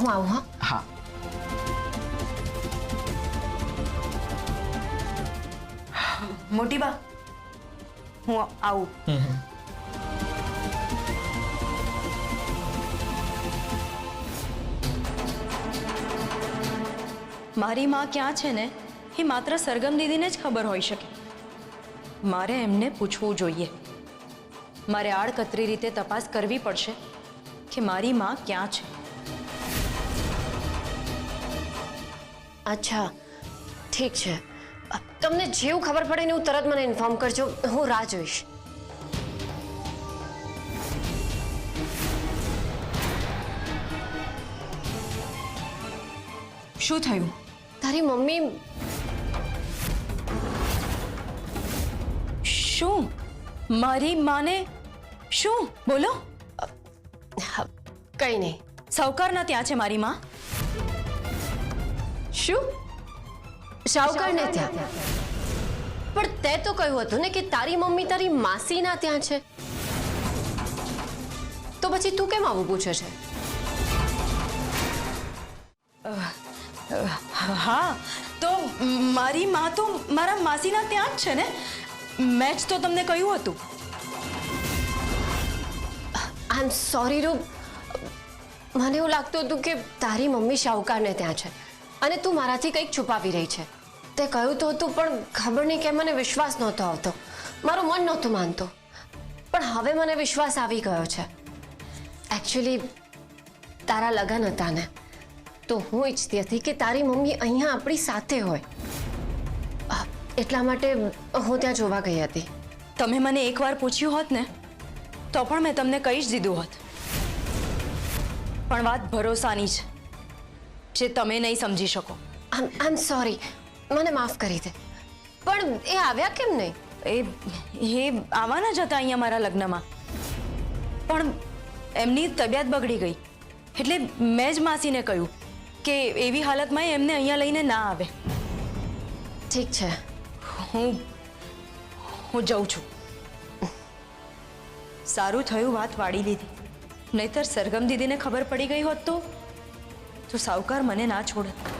હું આવું. હા હા મોટી બા હું આવું. મારી માં ક્યાં છે ને એ માત્ર સરગમ દીદીને જ ખબર હોઈ શકે. મારે એમને પૂછવું જોઈએ. મારે આડકતરી રીતે તપાસ કરવી પડશે કે મારી માં ક્યાં છે. અચ્છા ઠીક છે. તમને જેવું ખબર પડે ને હું તરત મને ઇન્ફોર્મ કરજો. હું રાહ જોઈશ. શું થયું? તારી મમ્મી શું? મારી માને શું? બોલો. કઈ નહીં. સાવકારના ત્યાં છે મારી માં. શું? શાહુકારને ત્યાં? પણ તે તો કહ્યું હતું ને કે તારી મમ્મી તારી માસીના ત્યાં છે. તો પછી તું કેમ આવું પૂછે છે? હા તો મારી માં તો મારા માસીના ત્યાં જ છે ને. મેં જ તો તમને કહ્યું હતું. આઈ એમ સોરી રૂપ. મને એવું લાગતું હતું કે તારી મમ્મી શાહુકારને ત્યાં છે અને તું મારાથી કંઈક છુપાવી રહી છે. તે કહ્યું તો હતું પણ ખબર નહીં કેમ મને વિશ્વાસ નહોતો આવતો. મારું મન નહોતું માનતું. પણ હવે મને વિશ્વાસ આવી ગયો છે. એકચ્યુઅલી તારા લગ્ન હતા ને તો હું ઈચ્છતી હતી કે તારી મમ્મી અહીંયા આપણી સાથે હોય. એટલા માટે હું ત્યાં જોવા ગઈ હતી. તમે મને એકવાર પૂછ્યું હોત ને તો પણ મેં તમને કહી જ દીધું હોત. પણ વાત ભરોસાની છે જે તમે નહીં સમજી શકો. આઈ એમ સોરી. મને માફ કરી દે. પણ એ આવ્યા કેમ નહીં? એ આવવાના જ હતા અહીંયા મારા લગ્નમાં પણ એમની તબિયત બગડી ગઈ એટલે મેં જ માસીને કહ્યું કે એવી હાલતમાં એમને અહીંયા લઈને ના આવે. ઠીક છે. હું જઉં છું. સારું થયું વાત વાળી લીધી. નહીતર સરગમ દીદીને ખબર પડી ગઈ હોત તો સાવકાર મને ના છોડત.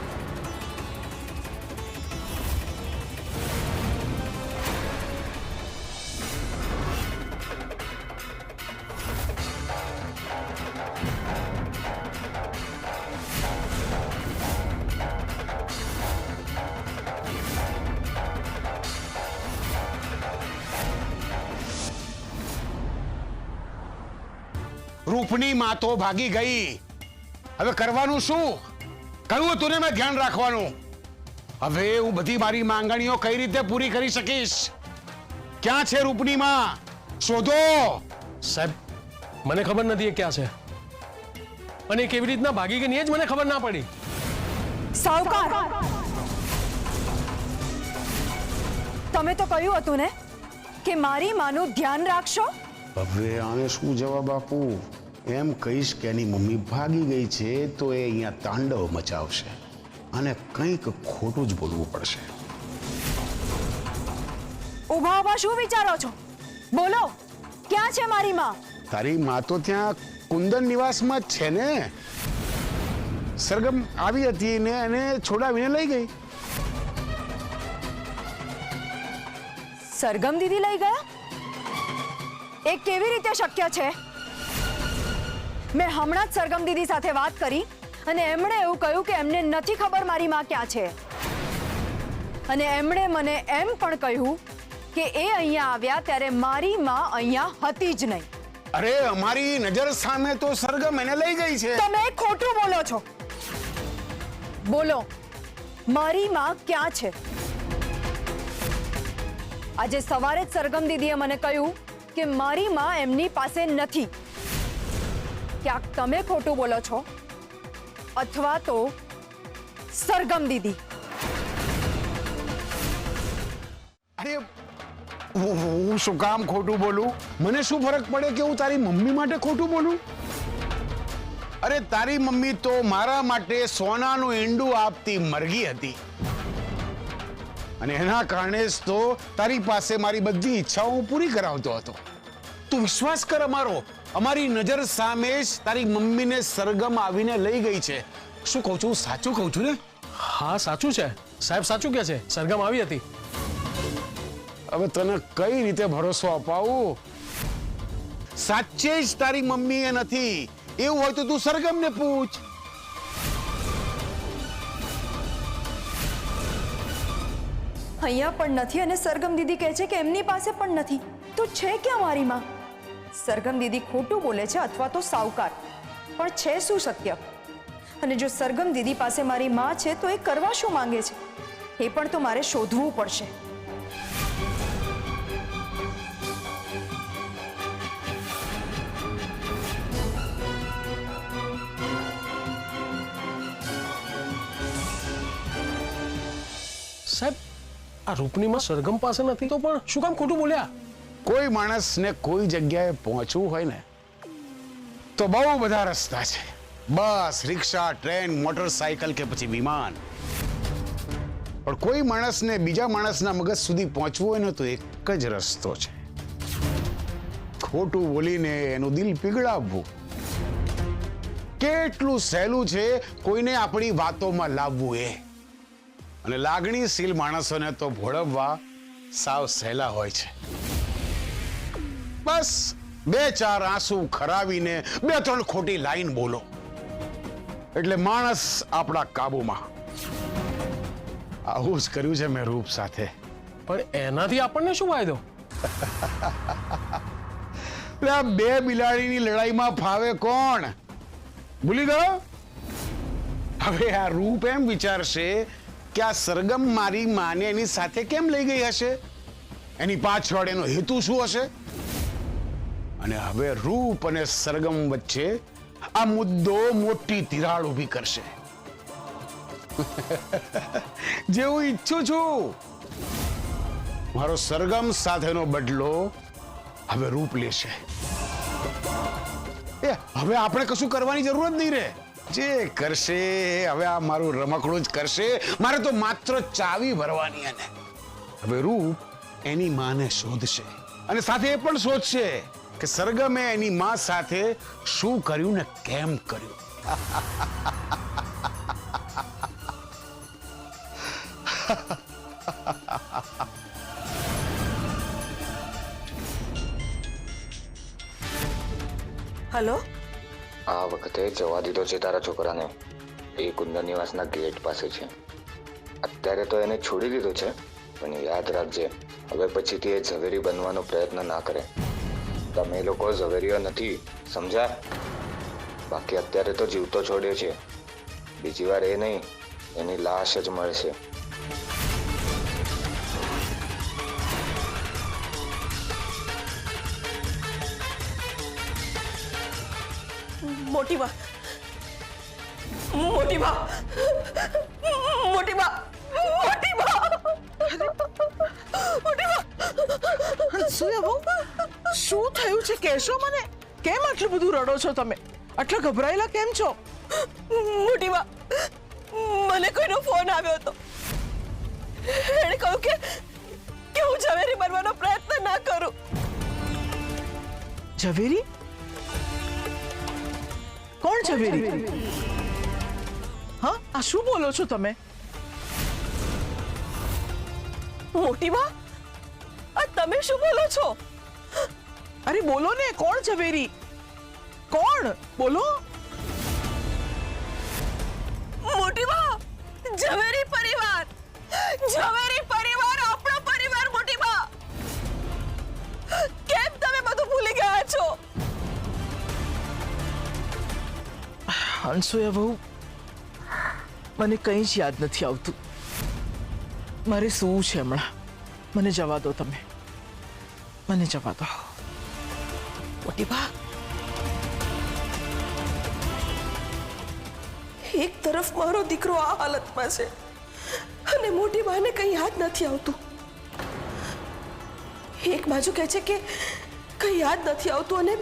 રૂપની માં તો ભાગી ગઈ. હવે કરવાનું શું? કહ્યું હતું ને મેં ધ્યાન રાખવાનું. હવે હું બધી મારી માંગણીઓ કઈ રીતે પૂરી કરી શકીશ? ક્યાં છે રૂપની માં? શોધો. સાહેબ મને ખબર નથી એ ક્યાં છે અને કેવી રીતના ભાગી ગઈ એ જ મને ખબર ના પડી. સાવકાર તમે તો કહ્યું હતું ને કે મારી માનું ધ્યાન રાખશો. હવે આને શું જવાબ આપું? એમ કહીશ કે એની મમ્મી ભાગી ગઈ છે તો એ અહીંયા તાંડવ મચાવશે અને કંઈક ખોટું જ બોલવું પડશે. ઉભા ઉભા શું વિચારો છો? બોલો ક્યાં છે મારી માં? તારી માં તો ત્યાં કુંદન નિવાસમાં જ છે ને. સરગમ આવી હતી ને એને છોડાવીને લઈ ગઈ. સરગમ દીદી લઈ ગયા? એ કેવી રીતે શક્ય છે? મેં હમણાં જ સરગમ દીદી સાથે વાત કરી અને એમણે એવું કહ્યું કે એમને નથી ખબર મારી માં ક્યાં છે. અને એમણે મને એમ પણ કહ્યું કે એ અહીંયા આવ્યા ત્યારે મારી માં અહીંયા હતી જ નહીં. અરે અમારી નજર સામે તો સરગમ એને લઈ ગઈ છે. તમે ખોટું બોલો છો. બોલો મારી માં ક્યાં છે? આજે સવારે જ સરગમ દીદીએ મને કહ્યું કે મારી માં એમની પાસે નથી. ક્યાંક તમે ખોટું બોલો છો અથવા તો સરગમ દીદી. અરે હું શું કામ ખોટું બોલું? મને શું ફરક પડે કે હું તારી મમ્મી માટે ખોટું બોલું? અરે તારી મમ્મી તો મારા માટે સોનાનું ઈંડું આપતી મરઘી હતી અને એના કારણે જ તો તારી પાસે મારી બધી ઈચ્છાઓ હું પૂરી કરાવતો હતો. તું વિશ્વાસ કર અમારો. અમારી નજર સામે જ તારી મમ્મીને સરગમ આવીને લઈ ગઈ છે. શું કહું છું, સાચું કહું છું ને? હા સાચું છે સાહેબ, સાચું કે છે, સરગમ આવી હતી. હવે તને કઈ રીતે ભરોસો અપાવું? સાચે જ તારી મમ્મી એ નથી. એવું હોય તો તું સરગમને પૂછ. અહીંયા પણ નથી અને સરગમ દીદી કહે છે કે એમની પાસે પણ નથી. તો છે ક્યાં મારી માં? સરગમ દીદી ખોટું બોલે છે અથવા તો સાવકાર, પણ છે શું સત્ય? અને જો સરગમ દીદી પાસે મારી માં છે તો એ કરવા શું માંગે છે એ પણ તો મારે શોધવું પડશે. સાહેબ આ રૂપનીમાં સરગમ પાસે નથી તો પણ શું કામ ખોટું બોલ્યા? કોઈ માણસને કોઈ જગ્યાએ પહોંચવું હોય ને તો બહુ બધા રસ્તા છે. બસ, રિક્ષા, ટ્રેન, મોટરસાયકલ કે પછી વિમાન. પણ કોઈ માણસને બીજા માણસના મગજ સુધી પહોંચવું હોય ને તો એક જ રસ્તો છે. ખોટું બોલીને એનું દિલ પીગળાવવું. કેટલું સહેલું છે કોઈને આપણી વાતોમાં લાવવું એ. અને લાગણીશીલ માણસોને તો ભોળવવા સાવ સહેલા હોય છે. બસ 2-4 આંસુ ખરાવીને 2-3 ખોટી લાઈન બોલો એટલે માણસ આપણા કાબુમાં. આવું જ કર્યું છે મેં રૂપ સાથે. પણ એનાથી આપણને શું ફાયદો? આ 2 બિલાડીની લડાઈમાં ફાવે કોણ? ભૂલી ગયો? હવે આ રૂપ એમ વિચારશે કે આ સરગમ મારી માને એની સાથે કેમ લઈ ગઈ હશે, એની પાછળ એનો હેતુ શું હશે. અને હવે રૂપ અને સરગમ વચ્ચે આ મુદ્દો મોટી તિરાડ ઊભી કરશે. જેવું ઈચ્છું છું મારો સરગમ સાથેનો બદલો હવે રૂપ લેશે. હવે આપણે કશું કરવાની જરૂર જ નહીં રહે. જે કરશે હવે આ મારું રમકડું જ કરશે. મારે તો માત્ર ચાવી ભરવાની. અને હવે રૂપ એની માને શોધશે અને સાથે એ પણ શોધશે કે સરગમે એની માં સાથે શું કર્યું ને કેમ કર્યું. હલો, આ વખતે જવા દીધો છે તારા છોકરાને. એ કુંદર નિવાસના ગેટ પાસે છે. અત્યારે તો એને છોડી દીધો છે, પણ યાદ રાખજે હવે પછીથી એ ઝવેરી બનવાનો પ્રયત્ન ના કરે. તમે લોકો ઝવેરીઓ નથી, સમજ્યા? બાકી અત્યારે તો જીવતો છોડ્યો છે. બીજી વાર એ નહીં, એની લાશ જ મળશે. મોટી બા, મોટી બા, મોટી બા, મોટી બા, મોટી બા. અનસુયા બહુ શું થયું છે કહેશો મને? કેમ આટલું બધું રડો છો તમે? આટલા ગભરાયેલા કેમ છો? મોટી બા, મને કોઈનો ફોન આવ્યો હતો. એણે કહ્યું કે હું ઝવેરી બનવાનો પ્રયત્ન ના કરું. ઝવેરી? કોણ ઝવેરી? હા, આ શું બોલો છો તમે? મોટી બા, આ તમે શું બોલો છો? અરે બોલો ને, કોણ ઝવેરી? કોણ? બોલો. મોટી બા, ઝવેરી પરિવાર, ઝવેરી પરિવાર આપણો પરિવાર. મોટી બા, કેમ તમે બધું ભૂલી ગયા છો? અનસુયા બહુ મને કંઈ જ યાદ નથી આવતું. મારે શું છે હમણાં? મને જવા દો તમે, મને જવા દો. મોટી બા, એક તરફ મારો દીકરો આ હાલતમાં છે અને મોટી બાને કંઈ યાદ નથી આવતું. એક બાજુ કહે છે કે કંઈ યાદ નથી આવતું અને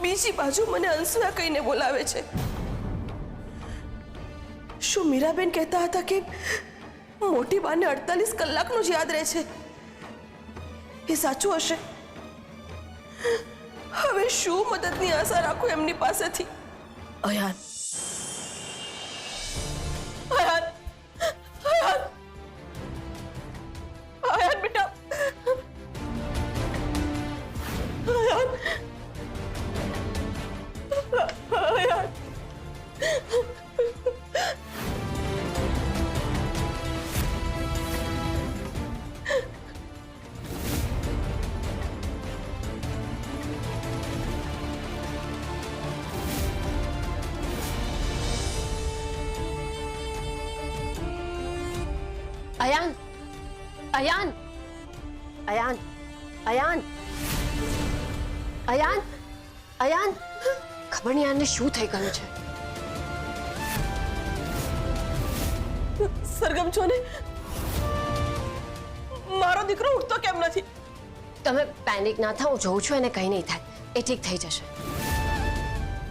બીજી બાજુ મને અંસુયા કહીને બોલાવે છે. શું મીરાબેન કહેતા હતા કે મોટી બાને 48 કલાકનું જ યાદ રહે છે? એ સાચું હશે? હવે શું મદદની આશા રાખું એમની પાસેથી? અયાન, અયાન, અયાન, અયાન બેટા, અયાન, અયાન. અયાન, અયાન, અયાન, અયાન, અયાન, અયાન, ખબર નહીં આને શું થઈ ગયું છે. સરગમ છો ને, મારો દીકરો ઉઠતો કેમ નથી? તમે પેનિક ના થાઓ, હું જોઉં છું એને કંઈ નહીં થાય, એ ઠીક થઈ જશે.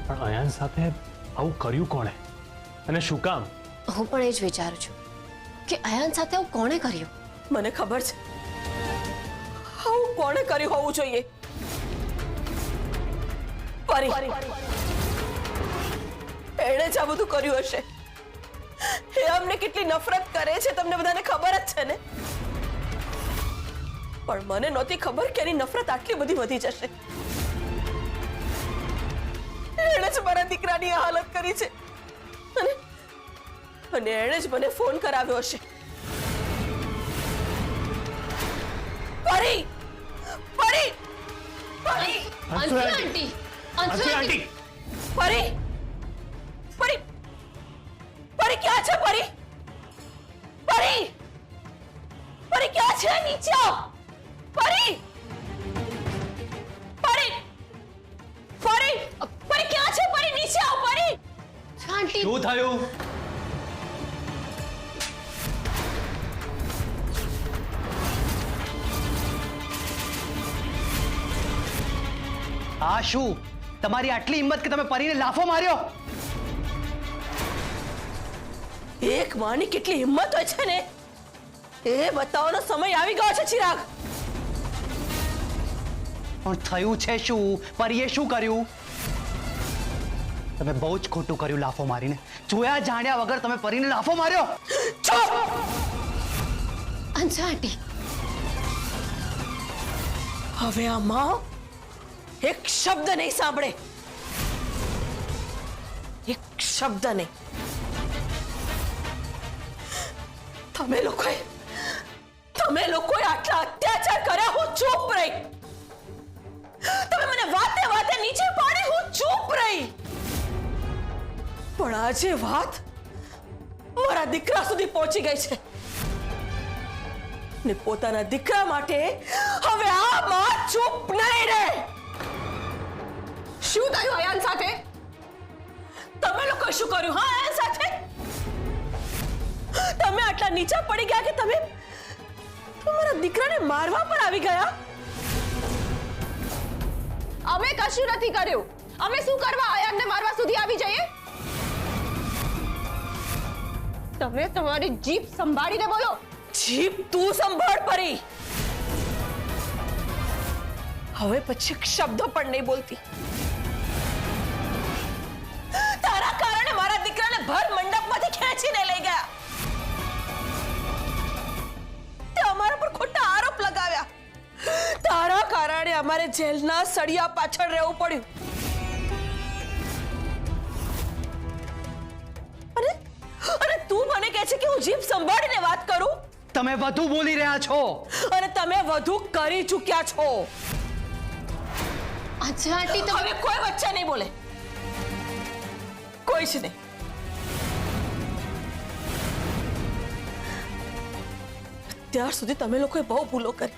પણ અયાન સાથે આવું કર્યું કોણે અને શું કામ? હું પણ એ જ વિચારું છું કે અયાન સાથે આવું કોણે કર્યું. મને ખબર છે આવું કોણે કર્યું હોવું જોઈએ. પરી, એણે જ આ બધું કર્યું હશે. એ અમને કેટલી નફરત કરે છે તમને બધાને ખબર જ છે ને. પણ મને નહોતી ખબર કે એની નફરત આટલી બધી વધી જશે. એણે જ મારા દીકરાની આ હાલત કરી છે અને એણે જ મને ફોન કરાવ્યો હશે. પરી, પરી, પરી, અંશુ આંટી, અંશુ આંટી, પરી, પરી, પરી ક્યાં છે? પરી, પરી, પરી ક્યાં છે? નીચે આવ. પરી, પરી, પરી, પરી ક્યાં છે? પરી નીચે આવ. પરી, આંટી, શું થયું? આ શું તમારી આટલી હિંમત કે તમે પરીને લાફો માર્યો? એક માની કેટલી હિંમત હોય છે ને એ બતાવવાનો સમય આવી ગયો છે ચિરાગ. પણ થયું છે શું? પરીએ શું કર્યું? તમે બહુ જ ખોટું કર્યું લાફો મારીને. જોયા જાણ્યા વગર તમે પરીને લાફો માર્યો. ચૂપ! અંશુ આંટી, હવે આ માં એક શબ્દ નહીં સાંભળે. એક શબ્દ નહીં. તમે લોકોએ આટલા અત્યાચાર કર્યા, હું ચૂપ રહી. તમે મને વાતે વાતે નીચે પાડી, હું ચૂપ રહી. પણ આજે વાત મારા દીકરા સુધી પહોંચી ગઈ છે ને પોતાના દીકરા માટે હવે આ માં ચૂપ નહીં રહે. શું થયું અયાન સાથે? તમે લોકો શું કર્યું? હા, અયાન સાથે તમે આટલા નીચા પડી ગયા કે તમે તમારા દીકરાને મારવા પર આવી ગયા? અમે કશું નથી કર્યું. અમે શું કરવા અયાનને મારવા સુધી આવી જઈએ? તમે તમારી જીભ સંભાળીને બોલો. જીભ તું સંભાળ પરી. હવે પછી એક શબ્દ પણ નહીં બોલતી. તારા કારણે મારા દીકરાને ભર મંડપમાંથી ખેંચીને લઈ ગયા. તે અમારા પર ખોટા આરોપ લગાવ્યા. તારા કારણે અમારે જેલના સળિયા પાછળ રહેવું પડ્યું. અને તું મને કહે છે કે હું જીભ સંભાળીને વાત કરું? તમે વધુ બોલી રહ્યા છો અને તમે વધુ કરી ચૂક્યા છો. અંશુ આંટી, તમે હવે કોઈ વચ્ચે નહીં બોલે. કોઈ જ નહીં. અત્યાર સુધી તમે લોકોએ બહુ ભૂલો કરી.